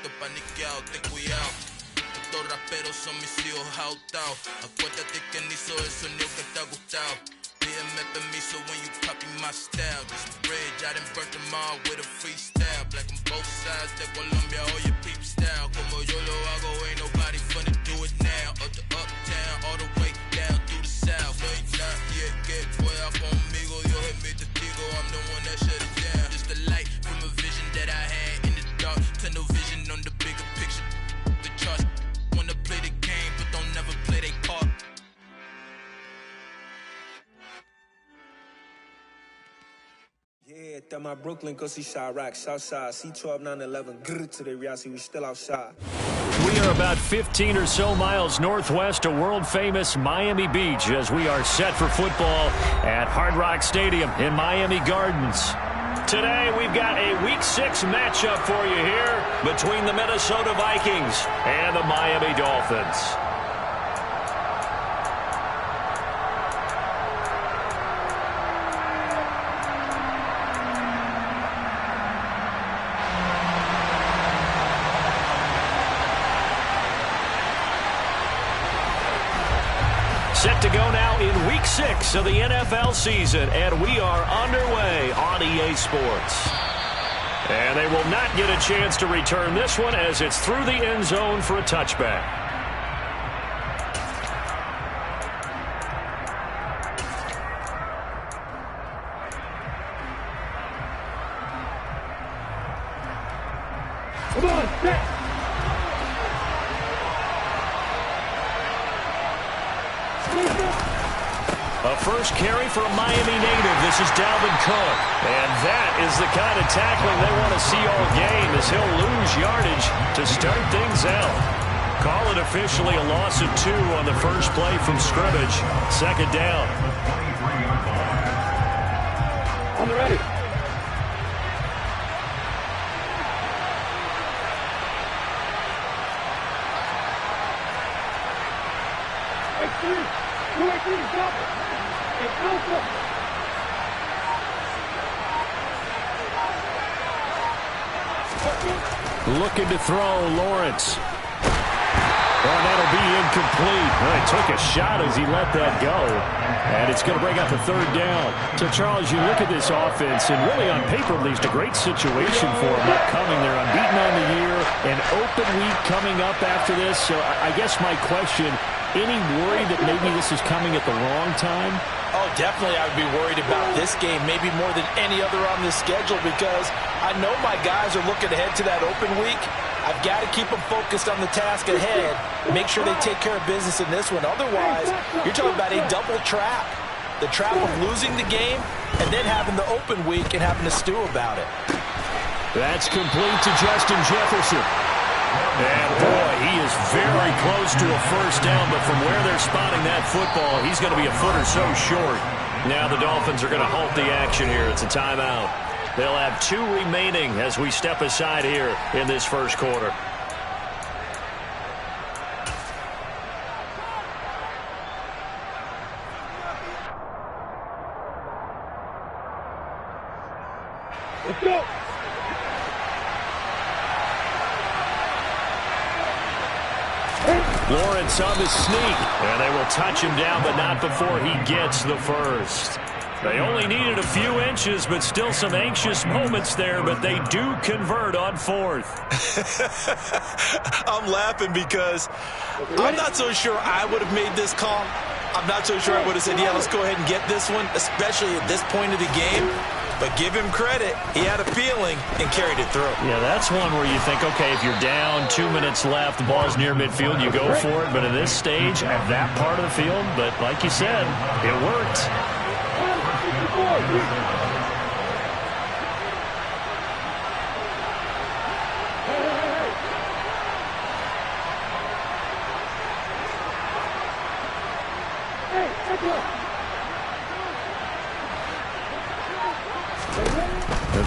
esto paniqueado, ten cuidado. Estos raperos son mis hijos jautados. Acuérdate que ni hizo el sonido que te ha gustado. Pídeme permiso when you copy my style. This bridge, I done burnt them all with a freestyle. Black on both sides de Colombia, oye peep style. Como yo lo hago, ain't nobody finna do it now. Up to uptown, all the way down through the south. No hay nadie que pueda conmigo. Dios es mi testigo, I'm the one that shut it down. Just a light from a vision that I had in the dark. Tunnel vision on the bigger picture. The charts wanna play the game, but don't never play their part. Yeah, that my Brooklyn, go see Chirac, Southside, C12, 911, grrr to the reality, we still outside. We are about 15 or so miles northwest of world-famous Miami Beach as we are set for football at Hard Rock Stadium in Miami Gardens. Today, we've got a Week 6 matchup for you here between the Minnesota Vikings and the Miami Dolphins. Set to go now in Week 6 of the NFL season, and we are underway on EA Sports. And they will not get a chance to return this one as it's through the end zone for a touchback. Come on, set! A first carry for a Miami native. This is Dalvin Cook. And that is the kind of tackling they want to see all game as he'll lose yardage to start things out. Call it officially a loss of 2 on the first play from scrimmage. Second down. On the ready. Looking to throw, Lawrence. Oh, that'll be incomplete. Well, he took a shot as he let that go. And it's going to bring up a third down. So, Charles, you look at this offense, and really on paper, at least, a great situation for them upcoming. They're unbeaten on the year, an open week coming up after this. So, I guess my question, any worry that maybe this is coming at the wrong time? Oh, definitely I would be worried about this game, maybe more than any other on this schedule, because I know my guys are looking ahead to that open week. I've got to keep them focused on the task ahead, make sure they take care of business in this one. Otherwise, you're talking about a double trap. The trap of losing the game and then having the open week and having to stew about it. That's complete to Justin Jefferson. And, boy, he is very close to a first down, but from where they're spotting that football, he's going to be a foot or so short. Now the Dolphins are going to halt the action here. It's a timeout. They'll have 2 remaining as we step aside here in this first quarter. Let's go! Lawrence on the sneak, and they will touch him down, but not before he gets the first. They only needed a few inches, but still some anxious moments there, but they do convert on 4th. I'm laughing because I'm not so sure I would have made this call. I'm not so sure I would have said, yeah, let's go ahead and get this one, especially at this point of the game. But give him credit. He had a feeling and carried it through. Yeah, that's one where you think, okay, if you're down, 2 minutes left, the ball's near midfield, you go for it. But at this stage, at that part of the field, but like you said, it worked.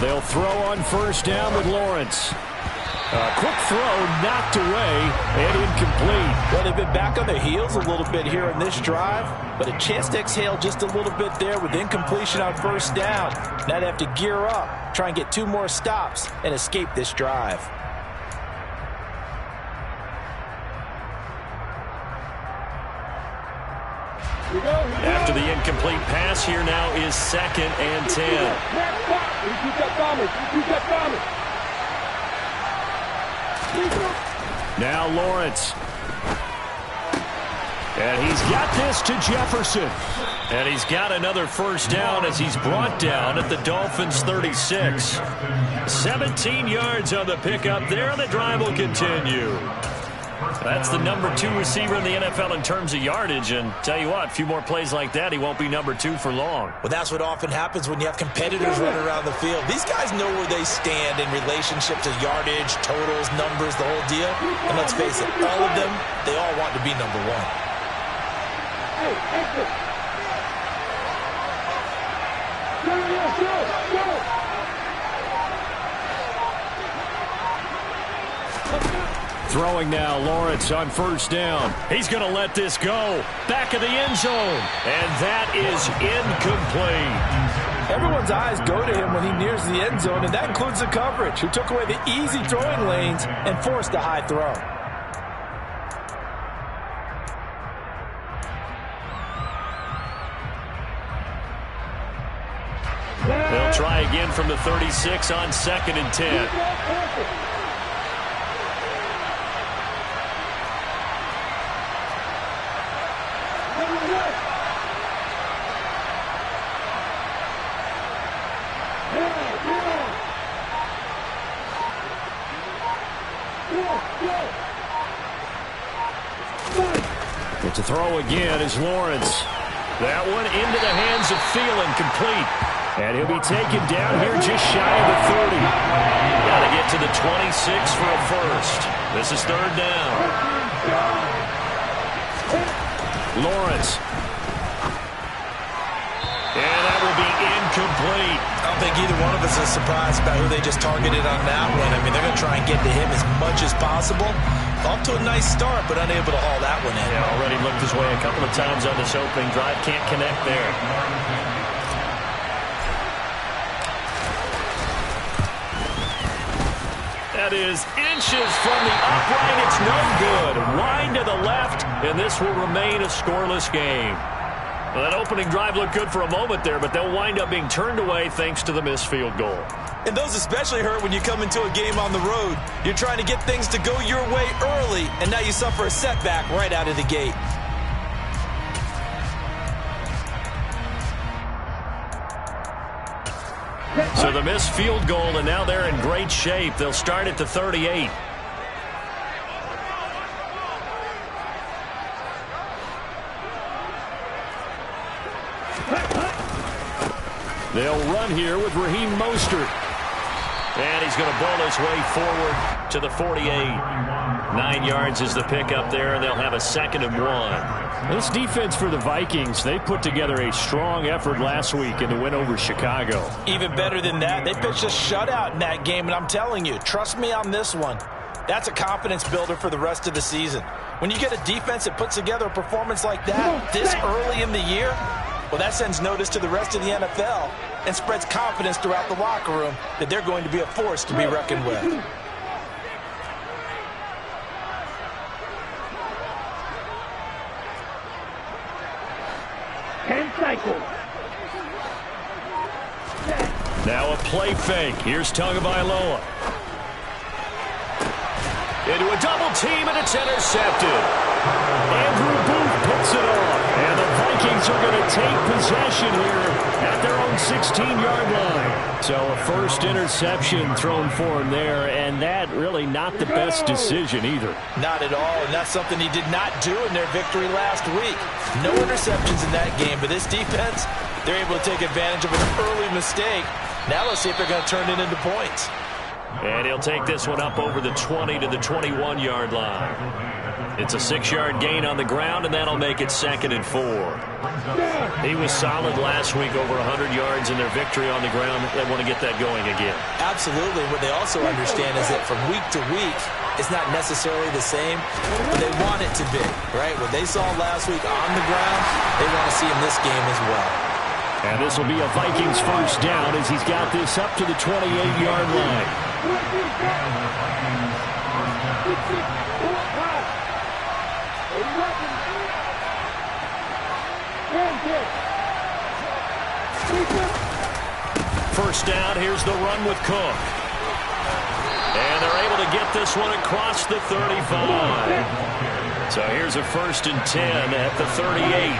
They'll throw on first down with Lawrence. A quick throw knocked away and incomplete. Well, they've been back on their heels a little bit here in this drive, but a chance to exhale just a little bit there with incompletion on first down. Now they have to gear up, try and get 2 more stops and escape this drive. After the incomplete pass, here now is 2nd and 10. Now Lawrence. And he's got this to Jefferson. And he's got another first down as he's brought down at the Dolphins' 36. 17 yards on the pickup there. The drive will continue. That's the number 2 receiver in the NFL in terms of yardage. And tell you what, a few more plays like that, he won't be number 2 for long. Well, that's what often happens when you have competitors running around the field. These guys know where they stand in relationship to yardage, totals, numbers, the whole deal. And let's face it, all of them, they all want to be number 1. Throwing now, Lawrence on first down. He's going to let this go. Back of the end zone. And that is incomplete. Everyone's eyes go to him when he nears the end zone, and that includes the coverage, who took away the easy throwing lanes and forced a high throw. They'll try again from the 36 on 2nd and 10. To throw again is Lawrence. That one into the hands of Thielen, complete. And he'll be taken down here just shy of the 30. Got to get to the 26 for a first. This is 3rd down. Lawrence. And that will be incomplete. I don't think either one of us is surprised about who they just targeted on that one. I mean, they're going to try and get to him as much as possible. Off to a nice start, but unable to haul that one in. Yeah, already looked his way a couple of times on this opening drive. Can't connect there. That is inches from the upright. It's no good. Wide to the left, and this will remain a scoreless game. Well, that opening drive looked good for a moment there, but they'll wind up being turned away thanks to the missed field goal. And those especially hurt when you come into a game on the road. You're trying to get things to go your way early, and now you suffer a setback right out of the gate. So the missed field goal, and now they're in great shape. They'll start at the 38. They'll run here with Raheem Mostert. And he's going to bowl his way forward to the 48. 9 yards is the pickup there, and they'll have a 2nd and 1. This defense for the Vikings, they put together a strong effort last week in the win over Chicago. Even better than that, they pitched a shutout in that game, and I'm telling you, trust me on this one. That's a confidence builder for the rest of the season. When you get a defense that puts together a performance like that this early in the year, well, that sends notice to the rest of the NFL and spreads confidence throughout the locker room that they're going to be a force to be reckoned with. Now a play fake. Here's Tagovailoa. Into a double team, and it's intercepted. Andrew Booth picks it off. And the Vikings are going to take possession here at their own 16-yard line. So a first interception thrown for him there, and that really not the best decision either. Not at all, and that's something he did not do in their victory last week. No interceptions in that game, but this defense, they're able to take advantage of an early mistake. Now let's see if they're going to turn it into points. And he'll take this one up over the 20 to the 21-yard line. It's a 6-yard gain on the ground, and that'll make it 2nd and 4. He was solid last week, over 100 yards in their victory on the ground. They want to get that going again. Absolutely. What they also understand is that from week to week, it's not necessarily the same, but they want it to be, right? What they saw last week on the ground, they want to see in this game as well. And this will be a Vikings first down as he's got this up to the 28-yard line. first down. Here's the run with Cook. And they're able to get this one across the 35. So here's a 1st and 10 at the 38.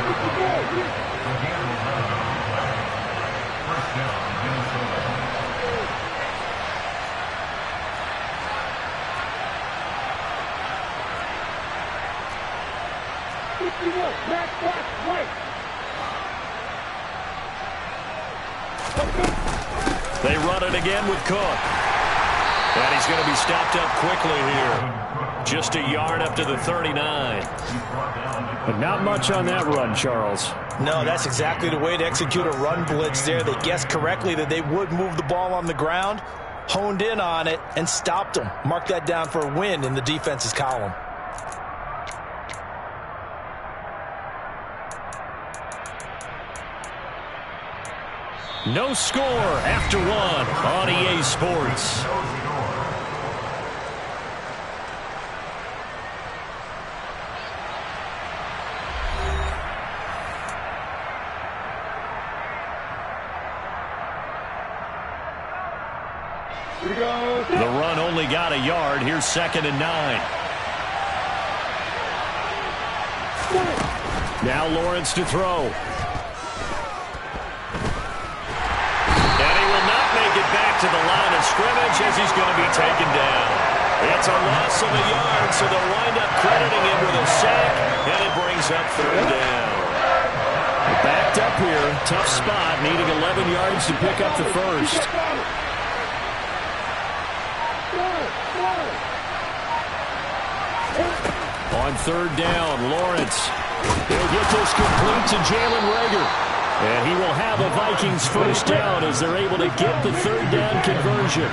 They run it again with Cook. And he's going to be stopped up quickly here. Just a yard up to the 39. But not much on that run, Charles. No, that's exactly the way to execute a run blitz there. They guessed correctly that they would move the ball on the ground, honed in on it, and stopped them. Mark that down for a win in the defense's column. No score after one on EA Sports. The run only got a yard. Here's 2nd and 9. Now Lawrence to throw. Back to the line of scrimmage as he's going to be taken down. It's a loss of a yard, so they'll wind up crediting him with a sack, and it brings up 3rd down. Backed up here, tough spot, needing 11 yards to pick up the first. On 3rd down, Lawrence. He'll get this complete to JaeMadden. And he will have a Vikings first down as they're able to get the 3rd down conversion.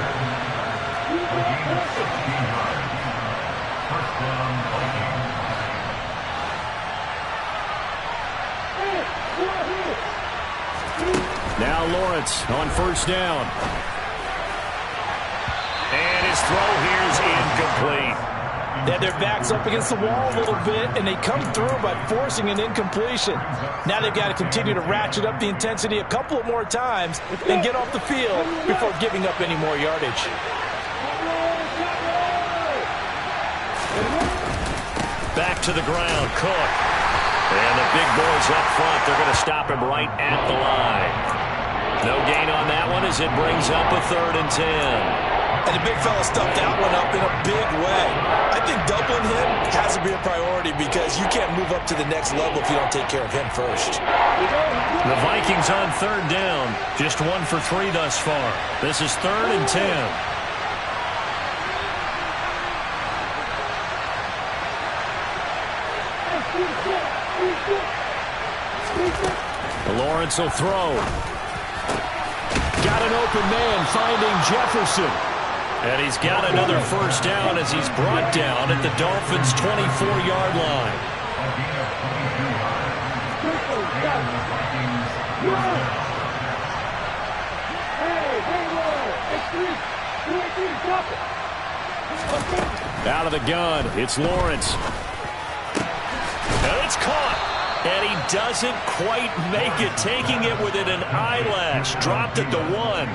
Now Lawrence on 1st down. And his throw here is incomplete. They had their backs up against the wall a little bit, and they come through by forcing an incompletion. Now they've got to continue to ratchet up the intensity a couple of more times and get off the field before giving up any more yardage. Back to the ground, Cook. And the big boys up front, they're going to stop him right at the line. No gain on that one as it brings up a 3rd and 10. And the big fella stuffed that one up in a big way. I think doubling him has to be a priority because you can't move up to the next level if you don't take care of him first. The Vikings on 3rd down. Just 1 for 3 thus far. This is 3rd and 10. Lawrence will throw. Got an open man finding Jefferson. And he's got another first down as he's brought down at the Dolphins' 24-yard line. Out of the gun, it's Lawrence. And it's caught. And he doesn't quite make it, taking it within an eyelash. Dropped at the 1.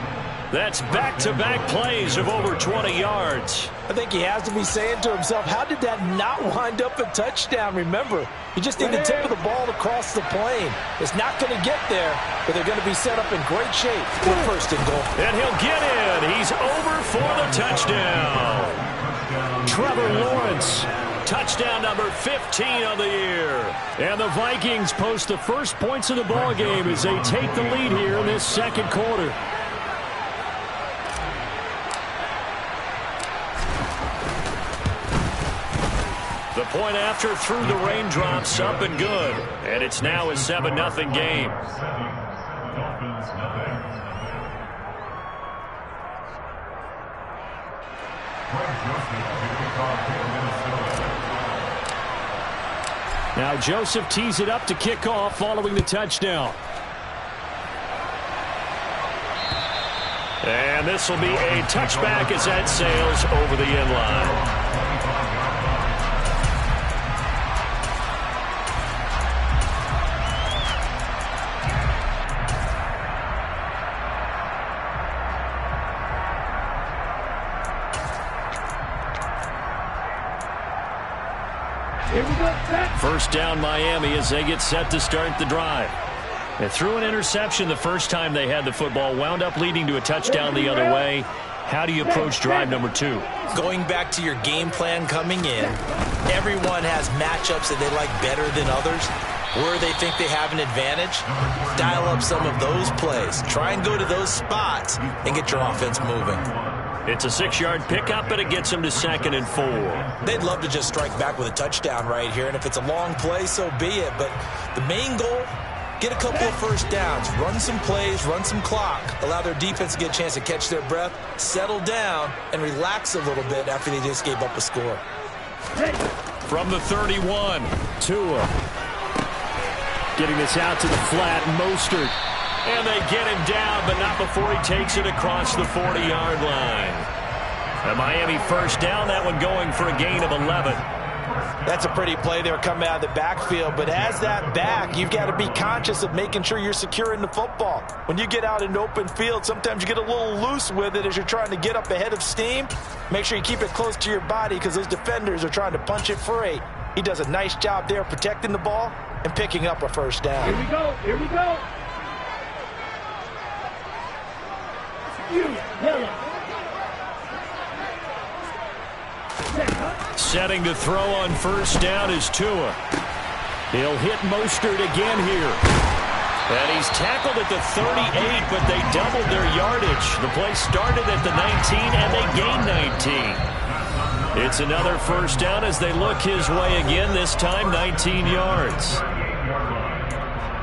That's back-to-back plays of over 20 yards. I think he has to be saying to himself, how did that not wind up a touchdown? Remember, you just need the tip of the ball to cross the plane. It's not going to get there, but they're going to be set up in great shape for 1st and goal. And he'll get in. He's over for the touchdown. Trevor Lawrence. Touchdown number 15 of the year. And the Vikings post the first points of the ball game as they take the lead here in this 2nd quarter. The point after through the raindrops, up and good. And it's now a 7-0 game. Now Joseph tees it up to kick off following the touchdown. And this will be a touchback as that sails over the end line. First down Miami as they get set to start the drive. They threw an interception the first time they had the football, wound up leading to a touchdown the other way. How do you approach drive number 2? Going back to your game plan coming in, everyone has matchups that they like better than others. Where they think they have an advantage, dial up some of those plays. Try and go to those spots and get your offense moving. It's a 6-yard pickup, but it gets them to 2nd and 4. They'd love to just strike back with a touchdown right here, and if it's a long play, so be it. But the main goal, get a couple of first downs, run some plays, run some clock, allow their defense to get a chance to catch their breath, settle down, and relax a little bit after they just gave up a score. From the 31, Tua. Getting this out to the flat, Mostert. And they get him down, but not before he takes it across the 40-yard line. A Miami first down, that one going for a gain of 11. That's a pretty play there coming out of the backfield, but as that back, you've got to be conscious of making sure you're securing the football. When you get out in open field, sometimes you get a little loose with it as you're trying to get up ahead of steam. Make sure you keep it close to your body because those defenders are trying to punch it free. He does a nice job there protecting the ball and picking up a first down. Here we go. Here we go. Setting to throw on first down is Tua. He'll hit Mostert again here. And he's tackled at the 38, but they doubled their yardage. The play started at the 19, and they gained 19. It's another first down as they look his way again, this time 19 yards.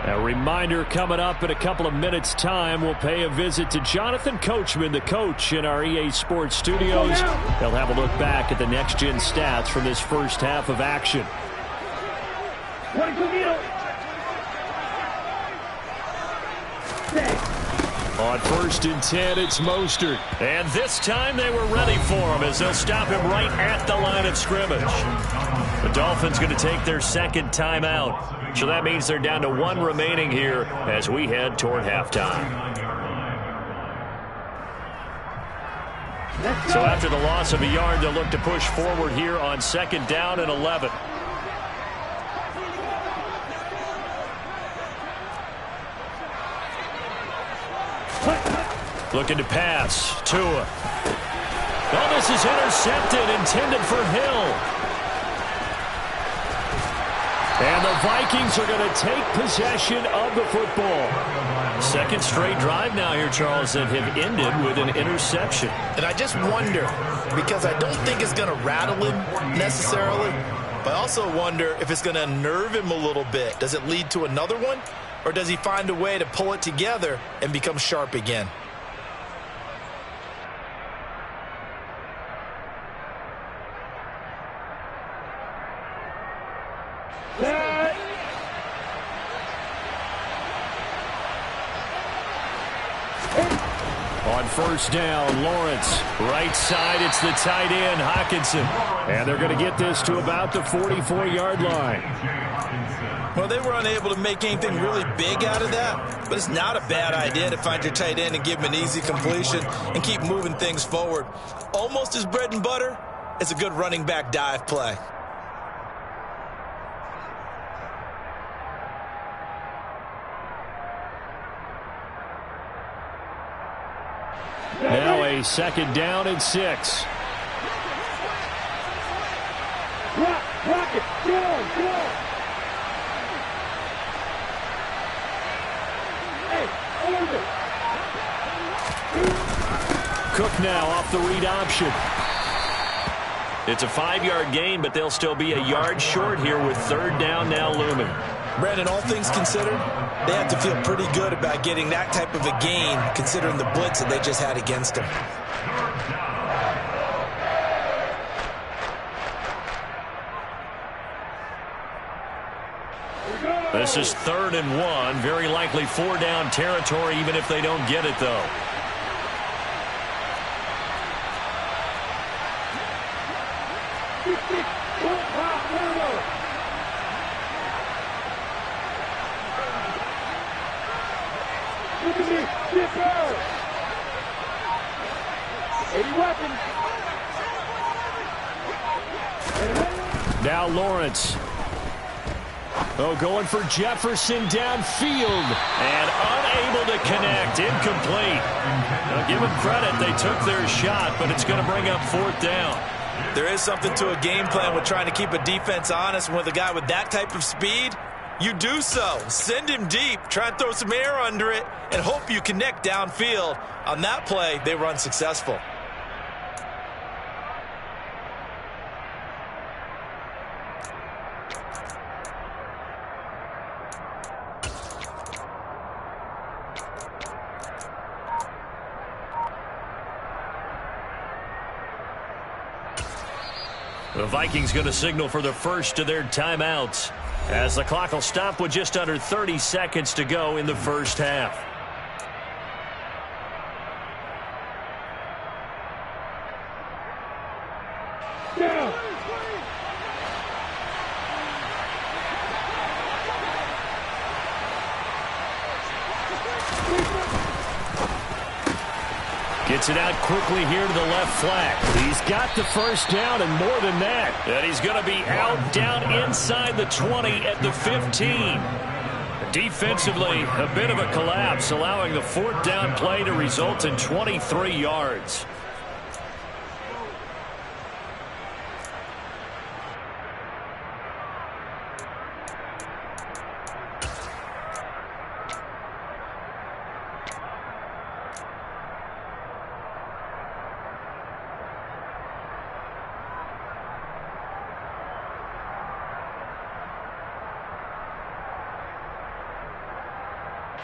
A reminder coming up in a couple of minutes' time. We'll pay a visit to Jonathan Coachman, the coach in our EA Sports studios. They'll have a look back at the next-gen stats from this first half of action. On 1st and 10, it's Mostert. And this time they were ready for him as they'll stop him right at the line of scrimmage. The Dolphins going to take their second timeout. So that means they're down to 1 remaining here as we head toward halftime. So after the loss of a yard, they'll look to push forward here on 2nd down and 11. Looking to pass. Tua. Oh, this is intercepted, intended for Hill. And the Vikings are going to take possession of the football. Second straight drive now here, Charles, that have ended with an interception. And I just wonder, because I don't think it's going to rattle him necessarily, but I also wonder if it's going to unnerve him a little bit. Does it lead to another one, or does he find a way to pull it together and become sharp again? On first down, Lawrence. Right side, it's the tight end, Hockenson. And they're going to get this to about the 44-yard line. Well, they were unable to make anything really big out of that, but it's not a bad idea to find your tight end and give him an easy completion and keep moving things forward. Almost his bread and butter, it's a good running back dive play. Now a 2nd down and 6. Rock it. Go. Hey, hold it. Cook now off the read option. It's a 5-yard gain, but they'll still be a yard short here with 3rd down now looming. Brandon, all things considered, they have to feel pretty good about getting that type of a gain, considering the blitz that they just had against them. This is 3rd and 1. Very likely 4-down territory, even if they don't get it, though. Now Lawrence Oh, going for Jefferson downfield. And unable to connect. Incomplete. Now, give them credit. They took their shot, but it's going to bring up 4th down. There is something to a game plan with trying to keep a defense honest. With a guy with that type of speed, you do so. Send him deep. Try and throw some air under it and hope you connect downfield. On that play, they were unsuccessful. The Vikings going to signal for the first of their timeouts, as the clock will stop with just under 30 seconds to go in the first half. Down. Gets it out quickly here to the left flank. He's got the first down and more than that. And he's going to be out down inside the 20 at the 15. Defensively, a bit of a collapse, allowing the 4th down play to result in 23 yards.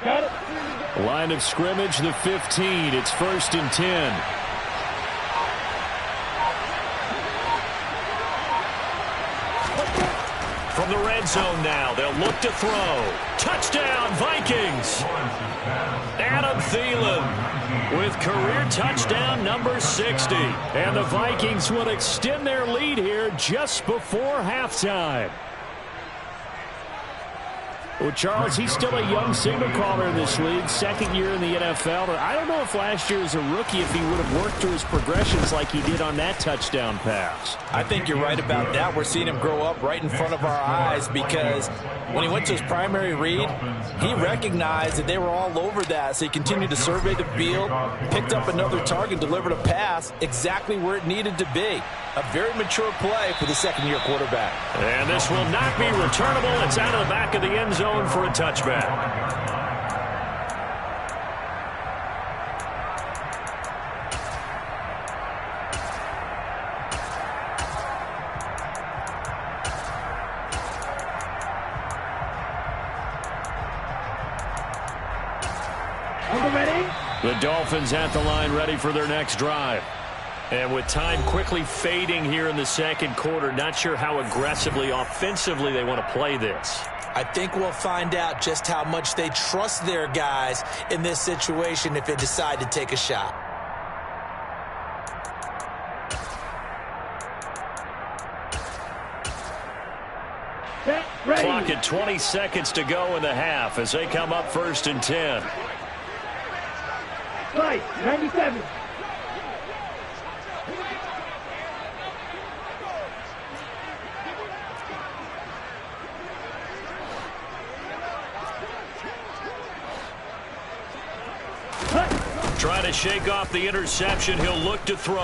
Got it. Line of scrimmage, the 15. It's 1st and 10. From the red zone now, they'll look to throw. Touchdown, Vikings! Adam Thielen with career touchdown number 60. And the Vikings will extend their lead here just before halftime. Well, Charles, he's still a young signal caller in this league, 2nd year in the NFL. But I don't know if last year as a rookie, if he would have worked through his progressions like he did on that touchdown pass. I think you're right about that. We're seeing him grow up right in front of our eyes, because when he went to his primary read, he recognized that they were all over that. So he continued to survey the field, picked up another target, delivered a pass exactly where it needed to be. A very mature play for the 2nd-year quarterback. And this will not be returnable. It's out of the back of the end zone for a touchback. Ready? The Dolphins at the line, ready for their next drive. And with time quickly fading here in the 2nd quarter, not sure how aggressively, offensively they want to play this. I think we'll find out just how much they trust their guys in this situation if they decide to take a shot. Ready. Clock at 20 seconds to go in the half as they come up 1st and 10. Right, 97. Trying to shake off the interception. He'll look to throw.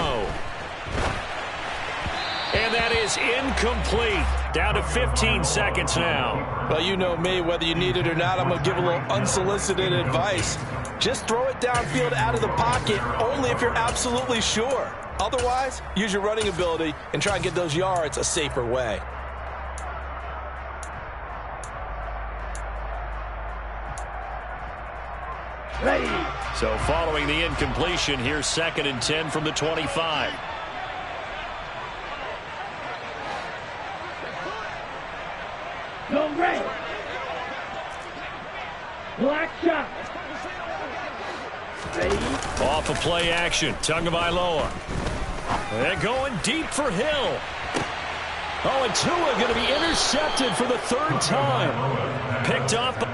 And that is incomplete. Down to 15 seconds now. Well, you know me, whether you need it or not, I'm going to give a little unsolicited advice. Just throw it downfield out of the pocket, only if you're absolutely sure. Otherwise, use your running ability and try and get those yards a safer way. Ready. So following the incompletion, here's 2nd and 10 from the 25. Go red. Black shot. Ready. Off of play action, Tagovailoa. They're going deep for Hill. Oh, and Tua going to be intercepted for the 3rd time. Picked up.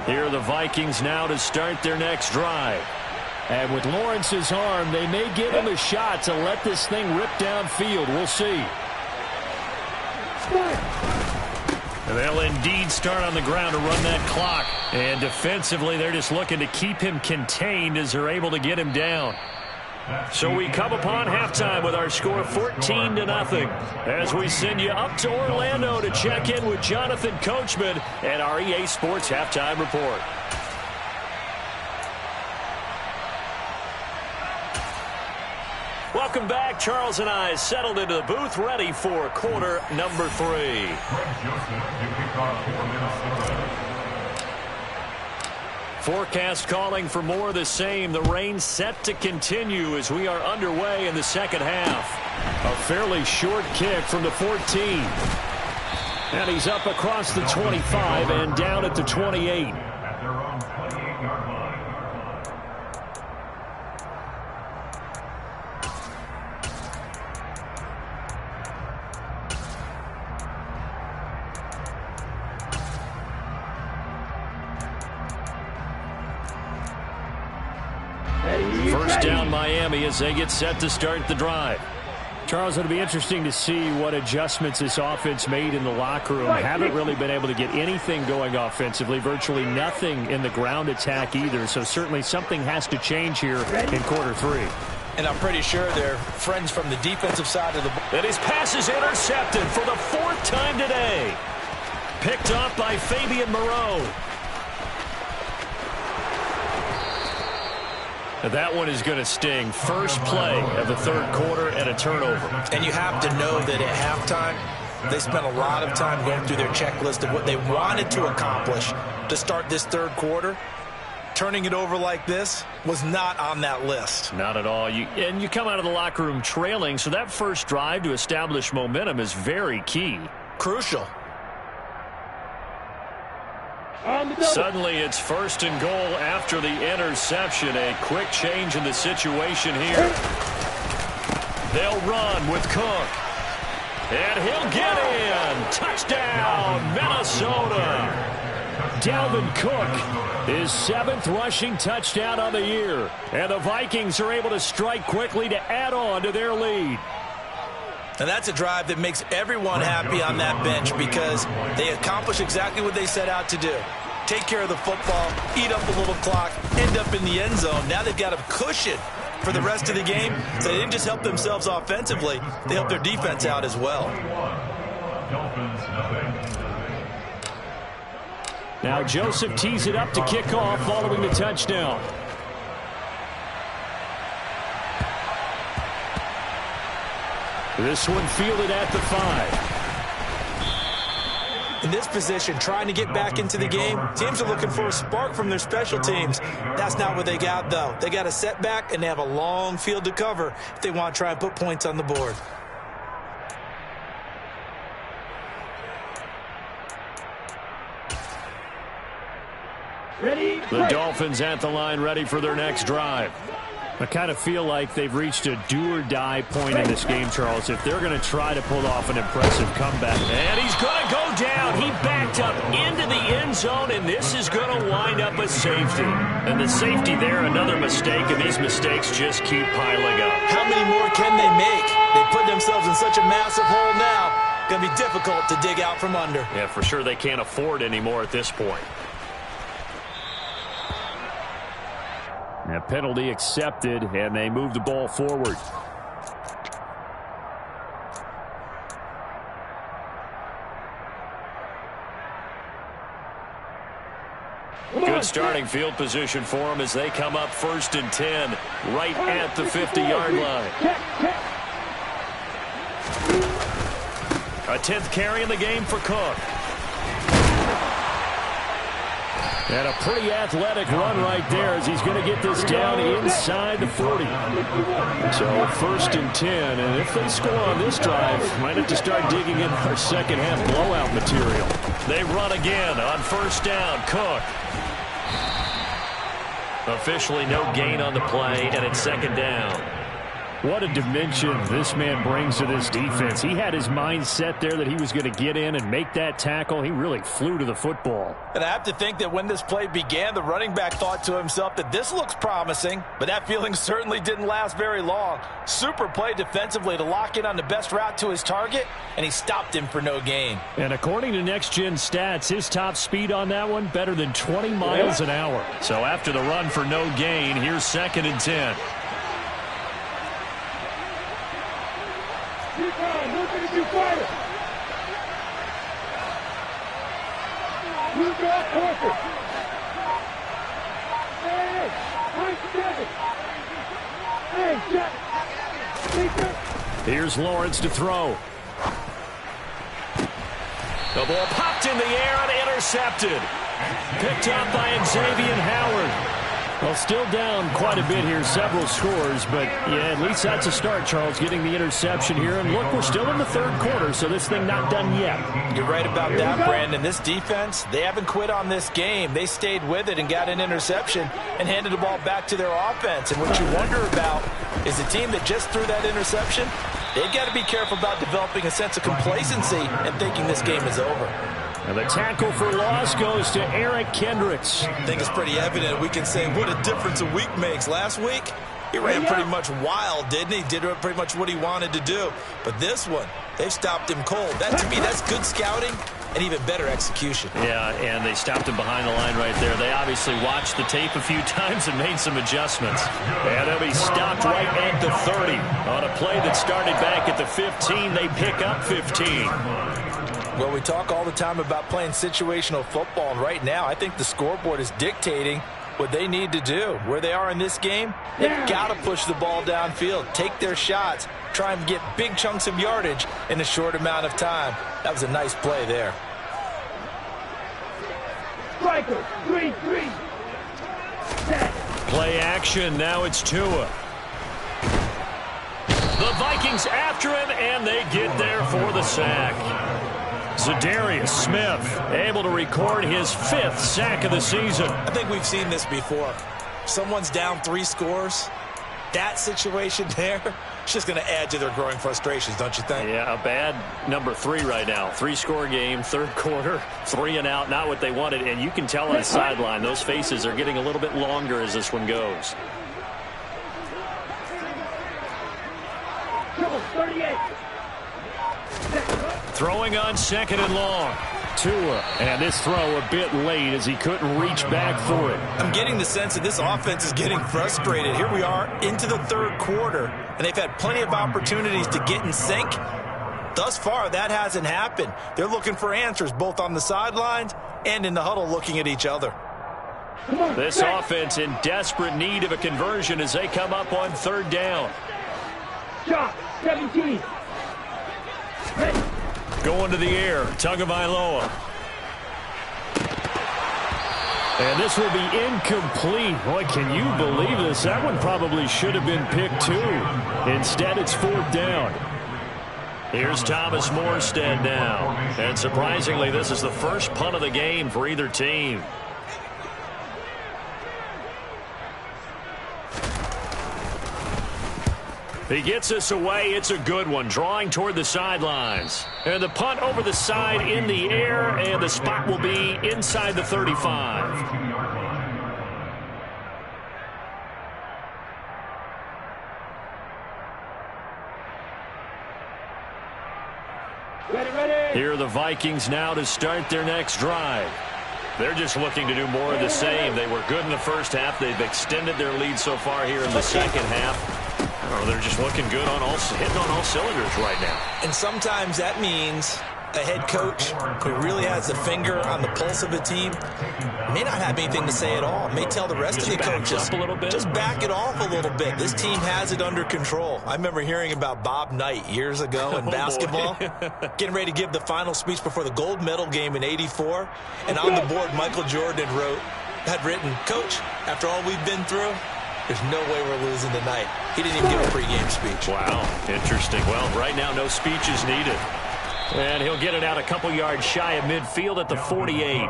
Here are the Vikings now to start their next drive. And with Lawrence's arm, they may give him a shot to let this thing rip downfield. We'll see. And they'll indeed start on the ground to run that clock. And defensively, they're just looking to keep him contained as they're able to get him down. So we come upon halftime with our score 14-0 as we send you up to Orlando to check in with Jonathan Coachman and our EA Sports Halftime Report. Welcome back. Charles and I settled into the booth, ready for quarter number 3. Forecast calling for more of the same. The rain set to continue as we are underway in the second half. A fairly short kick from the 14. And he's up across the 25 and down at the 28. First down Miami as they get set to start the drive. Charles, it'll be interesting to see what adjustments this offense made in the locker room. Haven't really been able to get anything going offensively, virtually nothing in the ground attack either. So certainly something has to change here in quarter 3. And I'm pretty sure they're friends from the defensive side of the ball. And his pass is intercepted for the 4th time today. Picked off by Fabian Moreau. That one is going to sting. First play of the third quarter and a turnover. And you have to know that at halftime, they spent a lot of time going through their checklist of what they wanted to accomplish to start this third quarter. Turning it over like this was not on that list. Not at all. And you come out of the locker room trailing, so that first drive to establish momentum is very key. Crucial. Suddenly it's 1st and goal after the interception. A quick change in the situation here. They'll run with Cook. And he'll get in. Touchdown, Minnesota. Dalvin Cook, his 7th rushing touchdown of the year. And the Vikings are able to strike quickly to add on to their lead. And that's a drive that makes everyone happy on that bench because they accomplish exactly what they set out to do. Take care of the football, eat up a little clock, end up in the end zone. Now they've got a cushion for the rest of the game. So they didn't just help themselves offensively, they helped their defense out as well. Now Joseph tees it up to kick off following the touchdown. This one fielded at the 5. In this position, trying to get back into the game, teams are looking for a spark from their special teams. That's not what they got, though. They got a setback, and they have a long field to cover if they want to try and put points on the board. Ready? The Dolphins at the line, ready for their next drive. I kind of feel like they've reached a do-or-die point in this game, Charles, if they're going to try to pull off an impressive comeback. And he's going to go down. He backed up into the end zone, and this is going to wind up a safety. And the safety there, another mistake, and these mistakes just keep piling up. How many more can they make? They put themselves in such a massive hole now. Going to be difficult to dig out from under. Yeah, for sure they can't afford anymore at this point. That penalty accepted, and they move the ball forward. Good starting field position for them as they come up 1st and 10, right at the 50-yard line. A 10th carry in the game for Cook. And a pretty athletic run right there as he's going to get this down inside the 40. So 1st and 10, and if they score on this drive, might have to start digging in our second half blowout material. They run again on 1st down. Cook. Officially no gain on the play, and it's 2nd down. What a dimension this man brings to this defense. He had his mind set there that he was going to get in and make that tackle. He really flew to the football. And I have to think that when this play began, the running back thought to himself that this looks promising, but that feeling certainly didn't last very long. Super play defensively to lock in on the best route to his target, and he stopped him for no gain. And according to Next Gen Stats, his top speed on that one, better than 20 miles an hour. So after the run for no gain, here's 2nd and 10. Here's Lawrence to throw. The ball popped in the air and intercepted. Picked up by Xavier Howard. Well, still down quite a bit here, several scores, but yeah, at least that's a start, Charles, getting the interception here. And look, we're still in the 3rd quarter, so this thing not done yet. You're right about that, Brandon. This defense, they haven't quit on this game. They stayed with it and got an interception and handed the ball back to their offense. And what you wonder about is the team that just threw that interception, they've got to be careful about developing a sense of complacency and thinking this game is over. And the tackle for loss goes to Eric Kendricks. I think it's pretty evident. We can say what a difference a week makes. Last week, he ran pretty much wild, didn't he? Did pretty much what he wanted to do. But this one, they've stopped him cold. That, to me, that's good scouting and even better execution. Yeah, and they stopped him behind the line right there. They obviously watched the tape a few times and made some adjustments. And they'll be stopped right at the 30. On a play that started back at the 15, they pick up 15. Well, we talk all the time about playing situational football, and right now I think the scoreboard is dictating what they need to do. Where they are in this game, they've got to push the ball downfield, take their shots, try and get big chunks of yardage in a short amount of time. That was a nice play there. Striker, 3-3. Play action, now it's Tua. The Vikings after him, and they get there for the sack. Za'Darius Smith able to record his 5th sack of the season. I think we've seen this before. Someone's down 3 scores. That situation there, it's just going to add to their growing frustrations, don't you think? Yeah, a bad number 3 right now. 3-score game, 3rd quarter, 3 and out, not what they wanted. And you can tell on the sideline, those faces are getting a little bit longer as this one goes. 38. Throwing on 2nd and long. Tua, and this throw a bit late as he couldn't reach back for it. I'm getting the sense that this offense is getting frustrated. Here we are into the 3rd quarter, and they've had plenty of opportunities to get in sync. Thus far, that hasn't happened. They're looking for answers both on the sidelines and in the huddle looking at each other. This offense in desperate need of a conversion as they come up on 3rd down. Shot, 17. Ready. Going to the air, Tagovailoa. And this will be incomplete. Boy, can you believe this? That one probably should have been picked too. Instead, it's 4th down. Here's Thomas Morstead now. And surprisingly, this is the first punt of the game for either team. He gets us away. It's a good one, drawing toward the sidelines. And the punt over the side in the air, and the spot will be inside the 35. Ready. Here are the Vikings now to start their next drive. They're just looking to do more of the same. They were good in the first half. They've extended their lead so far here in the second half. Oh, they're just looking good on hitting on all cylinders right now. And sometimes that means a head coach who really has a finger on the pulse of a team may not have anything to say at all. May tell the rest of the coaches, just back it off a little bit. This team has it under control. I remember hearing about Bob Knight years ago in basketball, getting ready to give the final speech before the gold medal game in '84. And on the board, Michael Jordan had written, "Coach, after all we've been through, there's no way we're losing tonight." He didn't even give a pregame speech. Wow, interesting. Well, right now, no speech is needed. And he'll get it out a couple yards shy of midfield at the 48.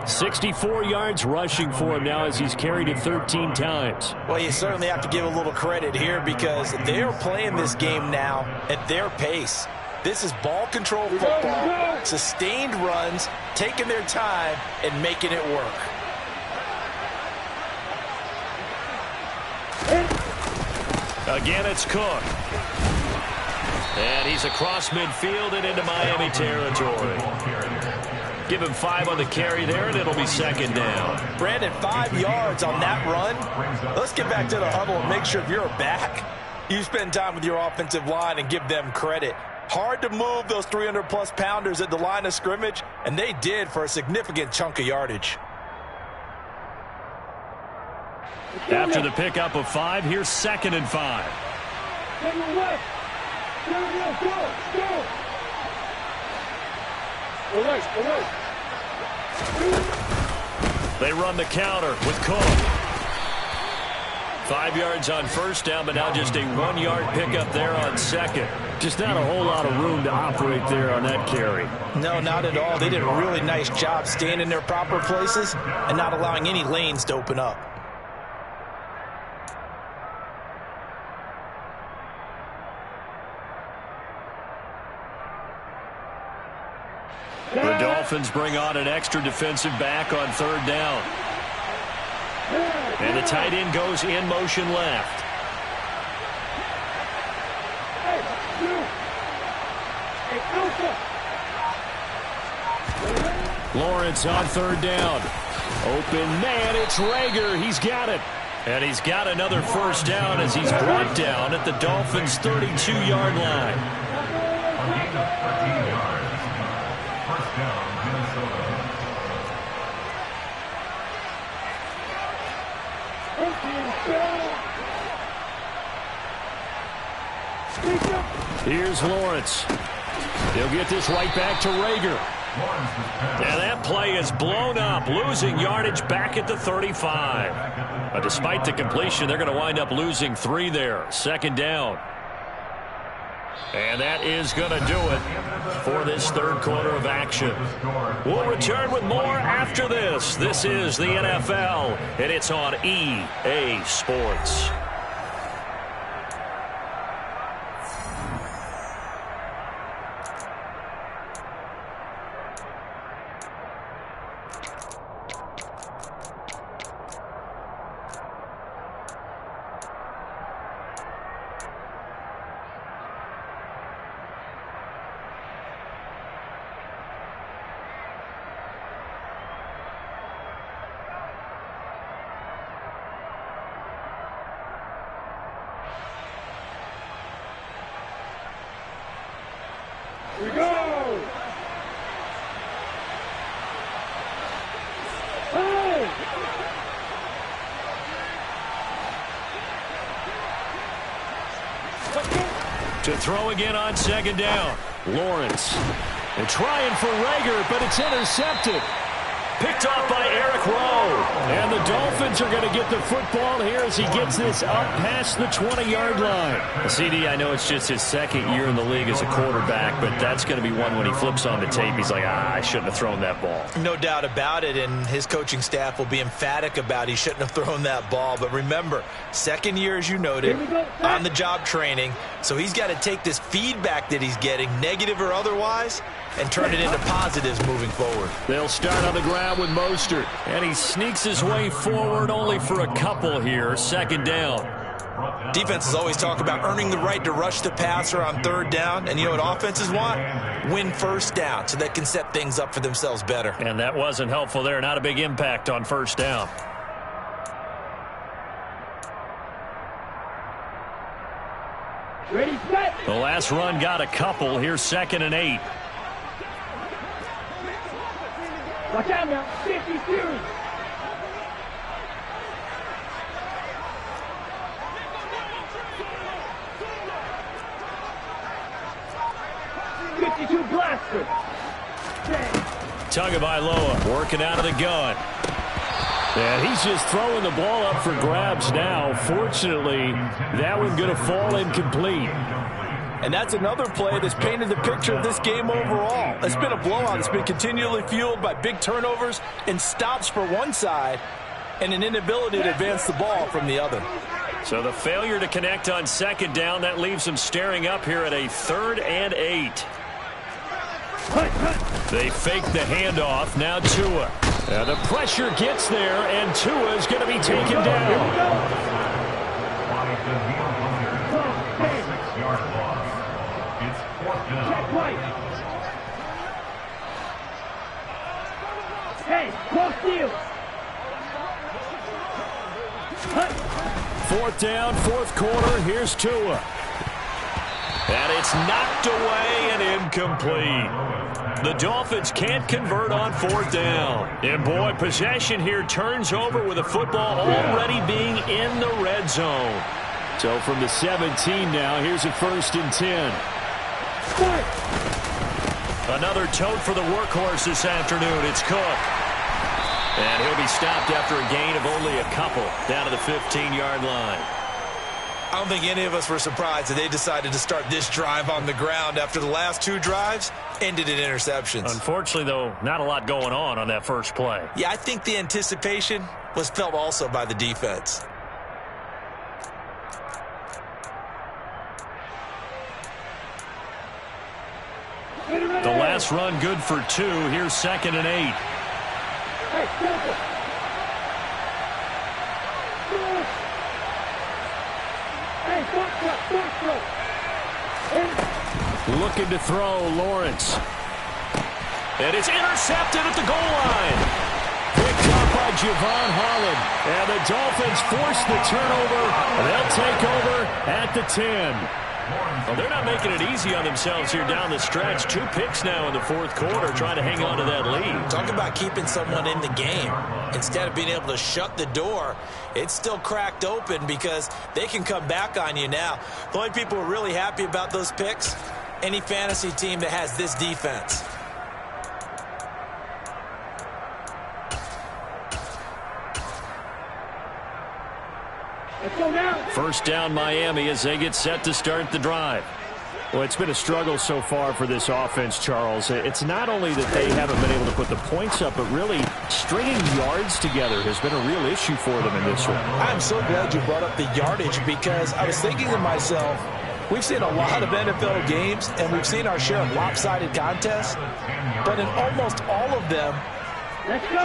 64 yards rushing for him now as he's carried it 13 times. Well, you certainly have to give a little credit here because they're playing this game now at their pace. This is ball control football, sustained runs, taking their time and making it work. Again, it's Cook. And he's across midfield and into Miami territory. Give him 5 on the carry there, and it'll be second down. Brandon, 5 yards on that run. Let's get back to the huddle and make sure if you're a back, you spend time with your offensive line and give them credit. Hard to move those 300-plus pounders at the line of scrimmage, and they did for a significant chunk of yardage. After the pickup of 5, here's 2nd and 5. They run the counter with Cook. 5 yards on first down, but now just a 1-yard pickup there on second. Just not a whole lot of room to operate there on that carry. No, not at all. They did a really nice job staying in their proper places and not allowing any lanes to open up. The Dolphins bring on an extra defensive back on 3rd down. And the tight end goes in motion left. Lawrence on 3rd down. Open man, it's Rager. He's got it. And he's got another first down as he's brought down at the Dolphins' 32-yard line. Here's Lawrence. He'll get this right back to Rager. And that play is blown up, losing yardage back at the 35. But despite the completion, they're going to wind up losing 3 there. 2nd down. And that is going to do it for this 3rd quarter of action. We'll return with more after this. This is the NFL, and it's on EA Sports. We go! Hey! To throw again on 2nd down. Lawrence. And trying for Rager, but it's intercepted. Picked off by Eric Rowe. And the Dolphins are going to get the football here as he gets this up past the 20-yard line. CD, I know it's just his 2nd year in the league as a quarterback, but that's going to be one when he flips on the tape. He's like, I shouldn't have thrown that ball. No doubt about it, and his coaching staff will be emphatic about he shouldn't have thrown that ball. But remember, 2nd year, as you noted, on-the-job training. So he's got to take this feedback that he's getting, negative or otherwise, and turn it into positives moving forward. They'll start on the ground with Mostert, and he sneaks his way forward only for a couple here. 2nd down. Defenses always talk about earning the right to rush the passer on 3rd down, and you know what offenses want? Win 1st down so they can set things up for themselves better. And that wasn't helpful there. Not a big impact on 1st down. Ready, set! The last run got a couple. Here's 2nd and 8. Watch out now, 50 series. Blaster. Tagovailoa working out of the gun. And he's just throwing the ball up for grabs now. Fortunately, that one going to fall incomplete. And that's another play that's painted the picture of this game overall. It's been a blowout. It's been continually fueled by big turnovers and stops for one side and an inability to advance the ball from the other. So the failure to connect on second down, that leaves them staring up here at a 3rd and 8. They fake the handoff. Now Tua. The pressure gets there, and Tua is going to be taken down. Hey, cross field. 4th down, 4th quarter. Here's Tua. And it's knocked away and incomplete. The Dolphins can't convert on 4th down. And, boy, possession here turns over with the football already being in the red zone. So from the 17 now, here's a 1st and 10. Another tote for the workhorse this afternoon. It's Cook. And he'll be stopped after a gain of only a couple down to the 15-yard line. I don't think any of us were surprised that they decided to start this drive on the ground after the last 2 drives ended in interceptions. Unfortunately, though, not a lot going on that first play. Yeah, I think the anticipation was felt also by the defense. The last run good for 2. Here's 2nd and 8. Looking to throw, Lawrence. And it's intercepted at the goal line. Picked up by Javon Holland. And the Dolphins force the turnover. They'll take over at the 10. Well, they're not making it easy on themselves here down the stretch. 2 picks now in the 4th quarter, trying to hang on to that lead. Talk about keeping someone in the game. Instead of being able to shut the door, it's still cracked open because they can come back on you now. The only people who are really happy about those picks, any fantasy team that has this defense. First down, Miami, as they get set to start the drive. Well, it's been a struggle so far for this offense, Charles. It's not only that they haven't been able to put the points up, but really stringing yards together has been a real issue for them in this one. I'm so glad you brought up the yardage because I was thinking to myself, we've seen a lot of NFL games, and we've seen our share of lopsided contests, but in almost all of them,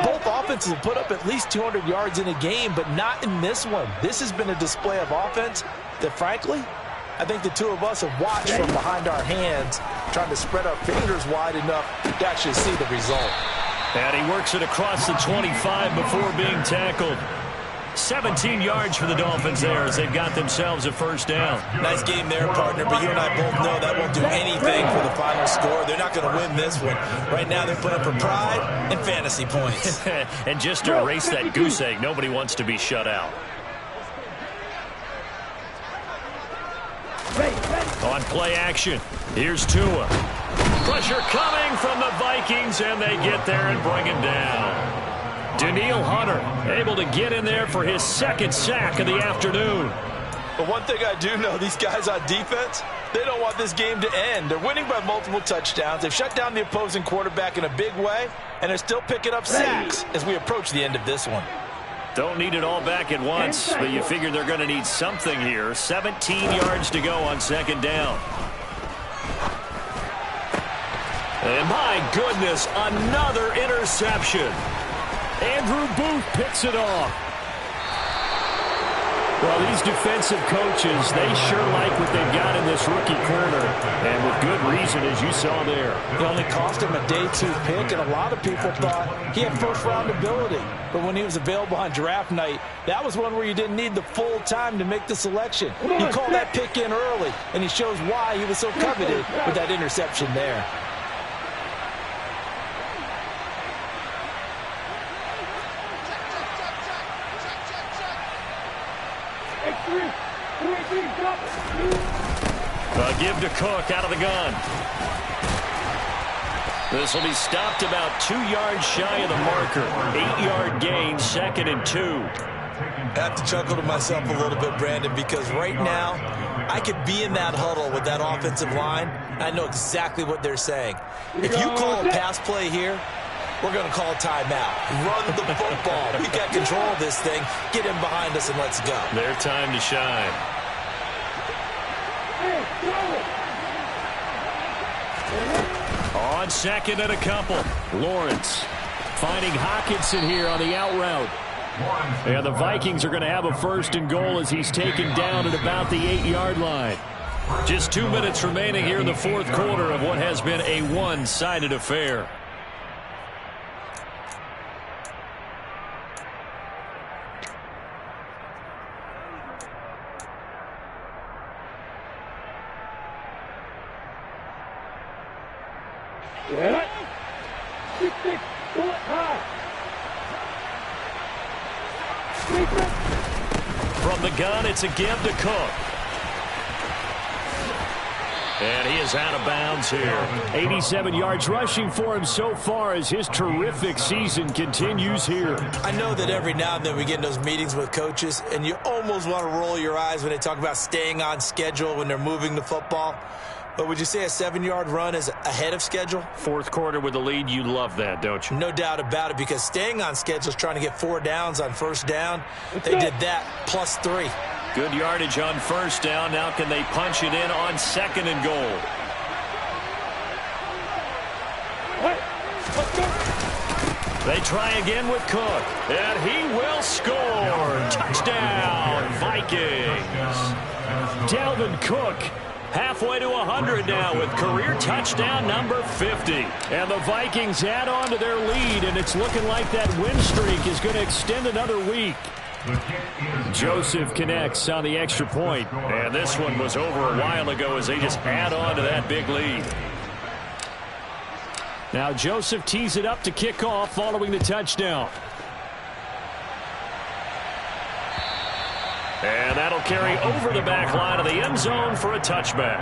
both offenses have put up at least 200 yards in a game, but not in this one. This has been a display of offense that, frankly, I think the 2 of us have watched from behind our hands, trying to spread our fingers wide enough to actually see the result. And he works it across the 25 before being tackled. 17 yards for the Dolphins there as they've got themselves a 1st down. Nice game there, partner, but you and I both know that won't do anything for the final score. They're not going to win this one. Right now they're playing for pride and fantasy points. And just to erase that goose egg, nobody wants to be shut out. On play action, here's Tua. Pressure coming from the Vikings, and they get there and bring him down. Danielle Hunter able to get in there for his 2nd sack of the afternoon. But one thing I do know, these guys on defense, they don't want this game to end. They're winning by multiple touchdowns. They've shut down the opposing quarterback in a big way, and they're still picking up sacks as we approach the end of this one. Don't need it all back at once, but you figure they're going to need something here. 17 yards to go on 2nd down. And my goodness, another interception. Andrew Booth picks it off. Well, these defensive coaches, they sure like what they've got in this rookie corner. And with good reason, as you saw there. It only cost him a day 2 pick, and a lot of people thought he had 1st-round ability. But when he was available on draft night, that was one where you didn't need the full time to make the selection. He called that pick in early, and he shows why he was so coveted with that interception there. A give to Cook out of the gun. This will be stopped about 2 yards shy of the marker. 8-yard gain, 2nd and 2. I have to chuckle to myself a little bit, Brandon, because right now I could be in that huddle with that offensive line. I know exactly what they're saying. If you call a pass play here, we're going to call a timeout. Run the football. We've got control of this thing. Get in behind us and let's go. Their time to shine. On second and a couple. Lawrence finding Hockenson here on the out route. And the Vikings are going to have a first and goal as he's taken down at about the 8-yard line. Just 2 minutes remaining here in the fourth quarter of what has been a one-sided affair. Yeah. 6-6, bullet high. From the gun, it's a give to Cook. And he is out of bounds here. 87 yards rushing for him so far as his terrific season continues here. I know that every now and then we get in those meetings with coaches, and you almost want to roll your eyes when they talk about staying on schedule when they're moving the football. But would you say a 7-yard run is ahead of schedule? Fourth quarter with the lead, you love that, don't you? No doubt about it, because staying on schedule is trying to get 4 downs on first down. They did that +3. Good yardage on first down. Now can they punch it in on second and goal? They try again with Cook, and he will score. Touchdown, Vikings. Dalvin Cook halfway to 100 now with career touchdown number 50. And the Vikings add on to their lead, and it's looking like that win streak is going to extend another week. Joseph connects on the extra point, and this one was over a while ago as they just add on to that big lead. Now Joseph tees it up to kick off following the touchdown. And that'll carry over the back line of the end zone for a touchback.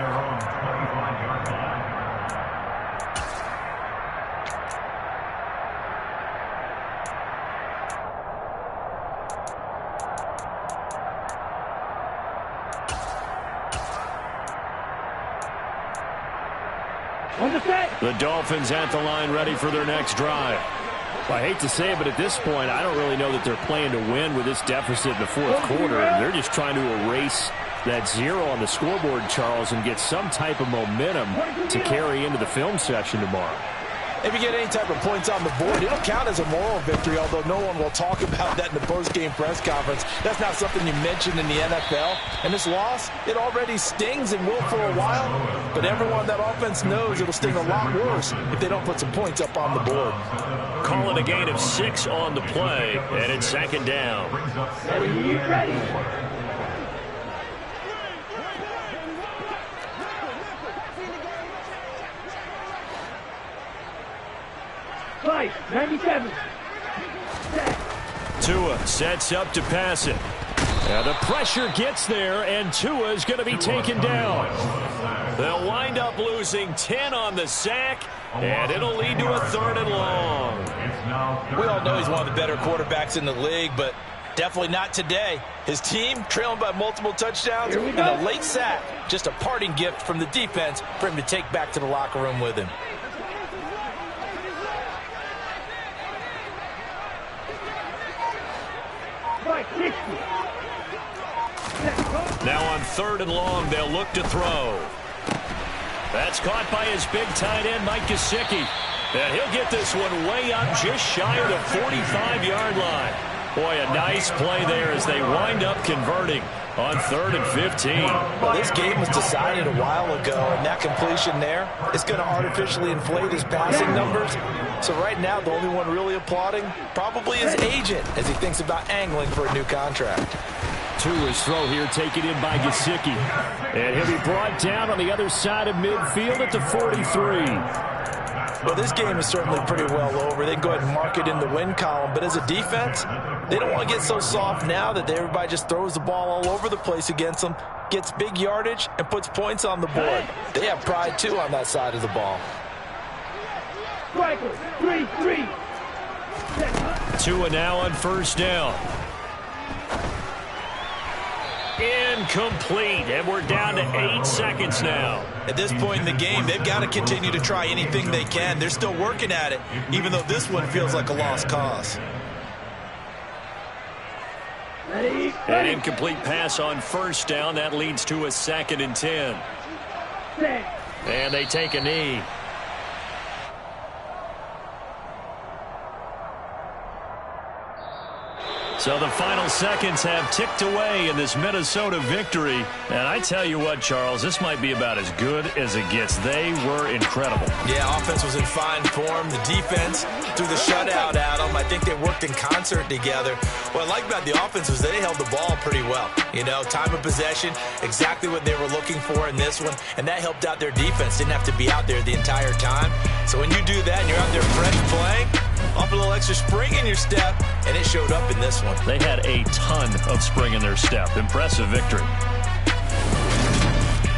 The Dolphins at the line ready for their next drive. Well, I hate to say it, but at this point, I don't really know that they're playing to win with this deficit in the fourth quarter. They're just trying to erase that 0 on the scoreboard, Charles, and get some type of momentum to carry into the film session tomorrow. If you get any type of points on the board, it'll count as a moral victory, although no one will talk about that in the post-game press conference. That's not something you mentioned in the NFL. And this loss, it already stings and will for a while, but everyone on that offense knows it'll sting a lot worse if they don't put some points up on the board. Call it a gain of 6 on the play, and it's second down. Are you ready? Fight, 97. Tua sets up to pass it. And the pressure gets there, and Tua is going to be taken down. They'll wind up losing 10 on the sack, and it'll lead to a 3rd and long. We all know he's one of the better quarterbacks in the league, but definitely not today. His team trailing by multiple touchdowns and a late sack. Just a parting gift from the defense for him to take back to the locker room with him. Now on 3rd and long, they'll look to throw. That's caught by his big tight end, Mike Gesicki. And he'll get this one way up just shy of the 45-yard line. Boy, a nice play there as they wind up converting on 3rd and 15. Well, this game was decided a while ago, and that completion there is going to artificially inflate his passing numbers. So right now, the only one really applauding probably his agent as he thinks about angling for a new contract. Tua's throw here taken in by Gesicki. And he'll be brought down on the other side of midfield at the 43. Well, this game is certainly pretty well over. They can go ahead and mark it in the win column. But as a defense, they don't want to get so soft now that everybody just throws the ball all over the place against them, gets big yardage, and puts points on the board. They have pride, too, on that side of the ball. Striker, 3-3. Tua now on first down. Incomplete, and we're down to 8 seconds now. At this point in the game, they've got to continue to try anything they can. They're still working at it, even though this one feels like a lost cause. An incomplete pass on first down. That leads to a 2nd and 10. And they take a knee. So the final seconds have ticked away in this Minnesota victory. And I tell you what, Charles, this might be about as good as it gets. They were incredible. Yeah, offense was in fine form. The defense threw the shutout at them. I think they worked in concert together. What I like about the offense was they held the ball pretty well. You know, time of possession, exactly what they were looking for in this one. And that helped out their defense. Didn't have to be out there the entire time. So when you do that and you're out there fresh playing, off a little extra spring in your step, and it showed up in this one. They had a ton of spring in their step. Impressive victory.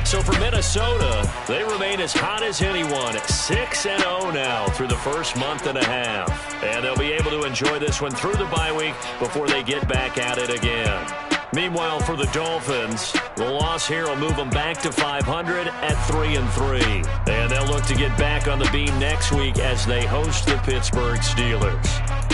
So for Minnesota, they remain as hot as anyone, 6-0 now through the first month and a half. And they'll be able to enjoy this one through the bye week before they get back at it again. Meanwhile, for the Dolphins, the loss here will move them back to 500 at 3-3. And they'll look to get back on the beam next week as they host the Pittsburgh Steelers.